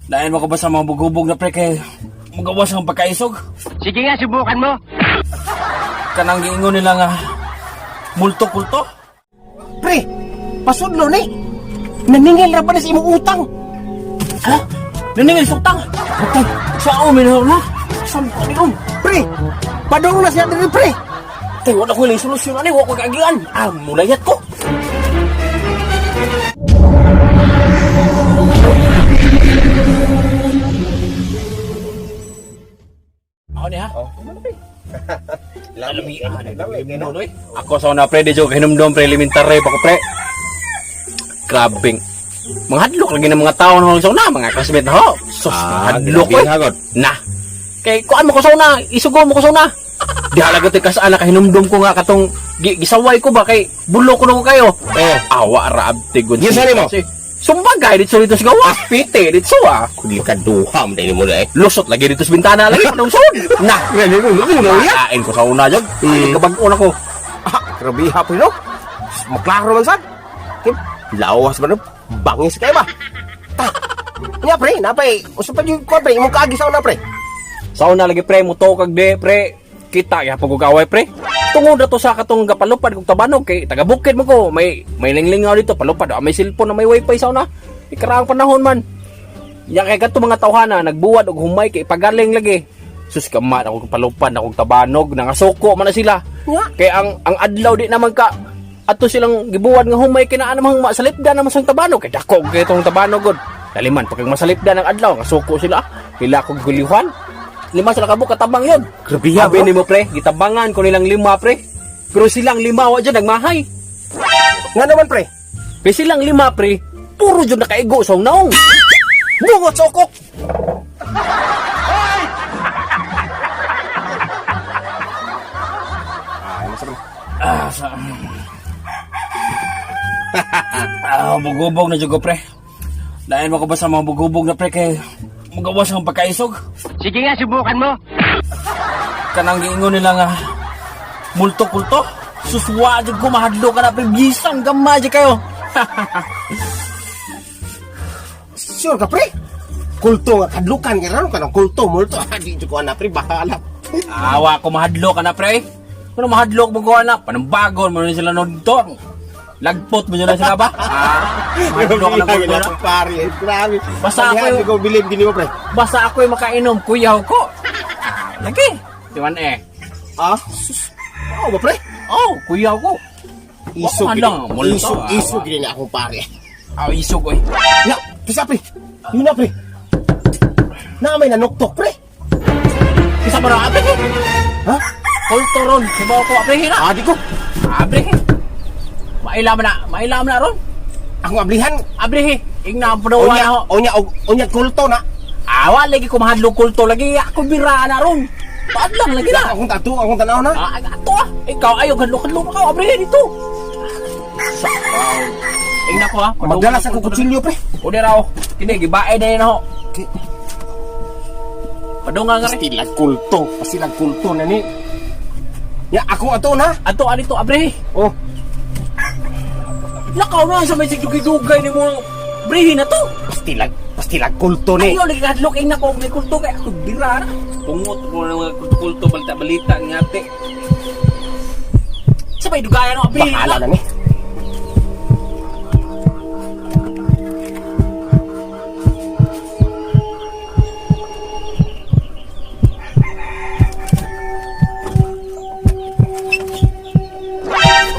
Dahil mo ka ba sa mga bugubog na pre kay magawas ang pagkaisog? Sige nga, subukan mo. Kanang giingon nila nga multo-kulto? Pre, pasudlo ni. Naningil ra pa na sa imong utang. Ha? Naningil sutang? Patay, sa minahor na. Saan ka ninom? Pre, padong na siya diri pre. Tay, wala ko ilang solusyon ani, wala ko kagian. Mulayat ko. Ako ni ha? Lami. Ako sa una pre, di jo hinumdum pre elementary pa ko pre. Grabing. Manghadlok lagi ng mga tao na sa una, mga classmate na ho. Sus, hadlok ko. Nah. Kay kuan mo ko sa una, isugo mo ko sa una. Di halaga ti kasala kay hinumdum ko nga katong gisaway ko ba kay bulo ko na ko kayo. Awa ra abti gud. Gisali mo? Sumbagay dito dito sa gawas, pite dito ah. Kuli ka duham dahil mo na eh. Lusot lagi dito sa bintana lagi padung sud. Nah, kain ko sa una jud. Kabag-on ako. Grabe hapon no. Maklaro man sad. Kim, lawas man bangis kay ba? Nya pre, napay. Usa pa jud ko pre, imong kaagi sa una pre. Sa una lagi pre mo to kag de pre. Kita ya pagugaway pre. Tungod na to sa katong gapalupad kog tabanog kay taga bukid mo ko. May linglingaw dito palupad. May cellphone na may wifi sa una. Ikarang panahon man. Ya kay kadto mga tawhana nagbuwad og humay kay pagaling lagi. Sus kamat ako palupad akong tabanog nangasuko man na sila. Kay ang adlaw di naman ka ato silang gibuwad nga humay kinaan namang masalipdan naman sang tabanog kay dako kay itong tabanog gud. Daliman pag masalipdan ang adlaw ngasuko sila. Pila kog gulihan. 5 sila kabuk katabang yun. Grabe Sabi ni mo pre, gitabangan ko nilang 5 pre. Pero silang 5 wa dyan nagmahay. Nga naman pre. Pero silang 5 pre, puro dyan nakaigo sa naong. Bungot sokok. Bugubog na dyan ko pre. Dahil mo ka ba sa mga bugubog na pre kay magawas ang pagkaisog? Sige nga, subukan mo. Kanang giingon nila nga multo-kulto? Suswa dyan ko mahadlo ka na pre. Gisang gama dyan kayo. Sure ka pre? Kulto nga kadlukan kay ron kanang kulto multo. Di jud ko ana pre bahala. Awa ko mahadlo ka na pre. Kung mahadlo mo ko na, panambagon mo na sila nodto. Lagpot mo na sila ba? Mahadlo ka na kulto na. Pare, grabe. Basta ako yung- ko bilib gini mo pre. Basta ako yung makainom, kuyaw ko. Lagi. Diwan eh. Ah? Oh, ba pre? Oh, kuyaw ko. Isog Wala, gini. multo. Isog gini na akong pare. Isog ko eh. Ya, kisa pre. Yun na pre. Na may nanuktok pre. Isa mo na abre eh. Ha? Kulto ron. Sabaw ko abre na. Adi ko. Abre eh. Mailam na ron. Akong ablihan. Abre eh. Ingna po daw Onya, ako. onya kulto na. Awa lagi ko mahadlo kulto lagi. Ako biraan na ron. Paadlang lagi na. Akong tato, akong tanaw na. Ato ah. Ikaw ayaw kadlo-kadlo ka. Abre eh dito. Ingna ko ah. Magdala sa kutsilyo pre. O di raw. Kini gibae na yun ako. Padunga nga rin. Pastilag kulto na ni. Ya, ako ato na. Ato anito abre. Oh, Lakaw na sa may sigdugay ni mo. Brehin na to. pastilag kulto ni. Ayaw nagkadlok ing nako may kulto kay ako bira na. Pungot ko na mga kulto balita ang ngate. Sabay dugayan ako abre. Bahala na ni.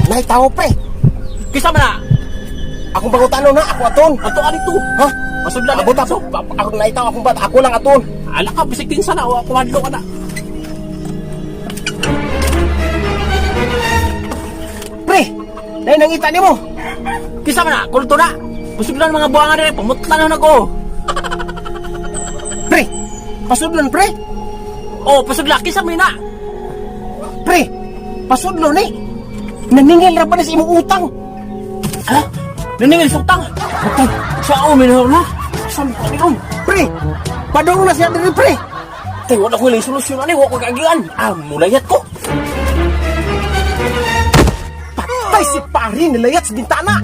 Nay tao pre. Kisa man na. Akong pangutano na, ako aton. Ato anito. Ha? Masudlan Abot ako. Ako naitaw akong bat, ako lang aton. Ala ka bisig din sana o kumadlo ka na. Pre, nay nangita nimo. Kisa man na kulto na. Masudlan mga buwangan rin pamutlan na ko. Pre, pasudlon pre. Oh, pasudla kisa man na. Pre, pasudlon ni. Naningil ra pa na sa imong utang. Ha? Naningil sutang. Patay. Sa minahor na. Saan ka ninom? Pre, padong na siya diri pre. Tay, wala ko ilang solusyon ani, wala ko kagian. Mulayat ko. Patay si pare nilayat sa bintana.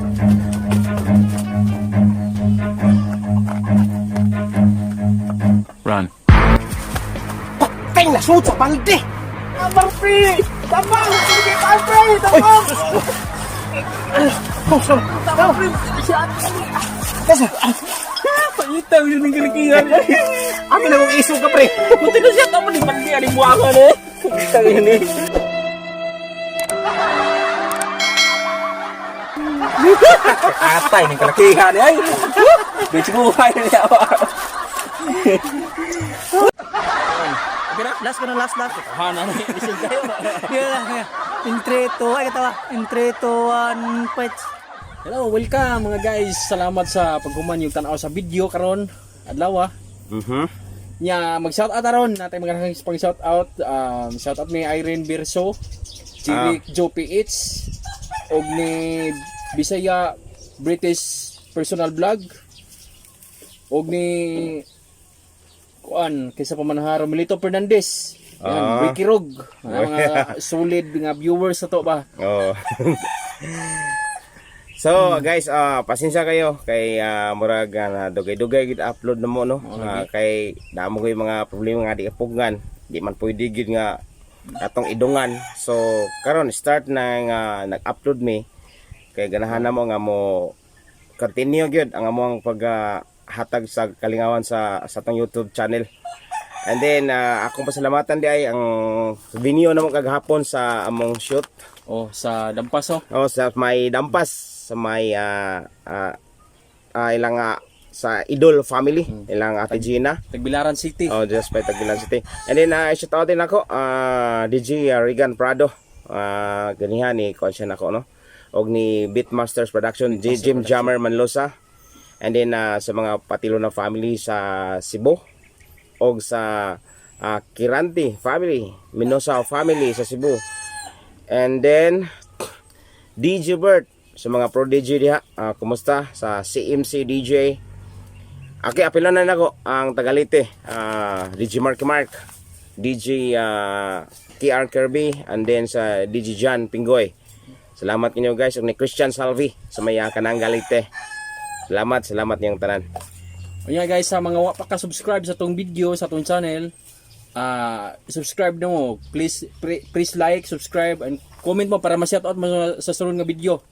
Run. Patay na suot sa balde! Tabang, pre! Tabang! Sige, pre! Tabang! Tabang, pre! Kesa? Pangitaw yun ng kalikihan. Amin na mong iso ka, pre! Buti na siya tamo ni pandi aling buwangan eh. Pangitaw yun eh. Atay ng kalakihan ay. Bitch buhay na niya. Last ko na last. Hana na isig kayo. In 3, 2, ay katawa. In 3, 2, 1, fight. Hello, welcome mga guys. Salamat sa pagkuman yung tanaw sa video karon. Adlaw ah. Nya mag-shoutout aron natay mga pang shoutout. Shoutout ni Irene Birso, Jeric Joe PH, og ni Bisaya British Personal Vlog, og ni kuan kaysa pamanaharo Milito Fernandez. Yan, Ricky Rog. Mga solid nga viewers na to ba? Oh. So guys, pasensya kayo kay murag na dugay-dugay gid upload na mo no. Kay damo ko yung mga problema nga di kapugngan. Di man pwede gid nga atong idungan. So karon start na nga nag-upload mi kay ganahan na mo nga mo continue gyud ang among paghatag sa kalingawan sa atong YouTube channel. And then akong pasalamatan di ay ang venue na mo kaghapon sa among shoot. Oh, sa Dampas oh. Oh, sa may Dampas sa may ilang sa Idol family, ilang Ate Gina. Tagbilaran City. Oh, just by Tagbilan City. And then shout out din ako DJ Regan Prado. Ganihan ni Conscious ako no. Og ni Beatmasters Production, Jim Jammer Manlosa. And then sa mga patilo na family sa Cebu og sa Kiranti family, Minosa family sa Cebu. And then DJ Bert sa mga prodigy diha, kumusta sa CMC DJ. Okay, apilan na nako ang Tagalite, DJ Mark, DJ TR Kirby, and then sa DJ John Pingoy. Salamat ninyo guys, ug ni Christian Salvi sa may kanang Galite. Salamat niyong tanan. Unya guys, sa mga wa pa ka subscribe sa tong video sa tong channel, subscribe na mo. Please like, subscribe and comment mo para ma-shoutout mo sa sunod nga video.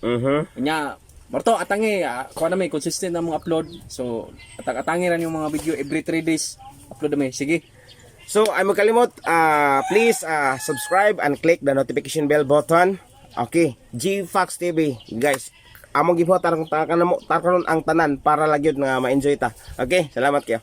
Unya, marto atangi kuha na may consistent na mga upload. So, atangi ran yung mga video every 3 days upload na may. Sige. So, ay mo kalimot, please subscribe and click the notification bell button. Okay, G-Fox TV. Guys, among gibuhat tarong ang tanan para lagyod nga ma-enjoy ta. Okay, salamat kayo.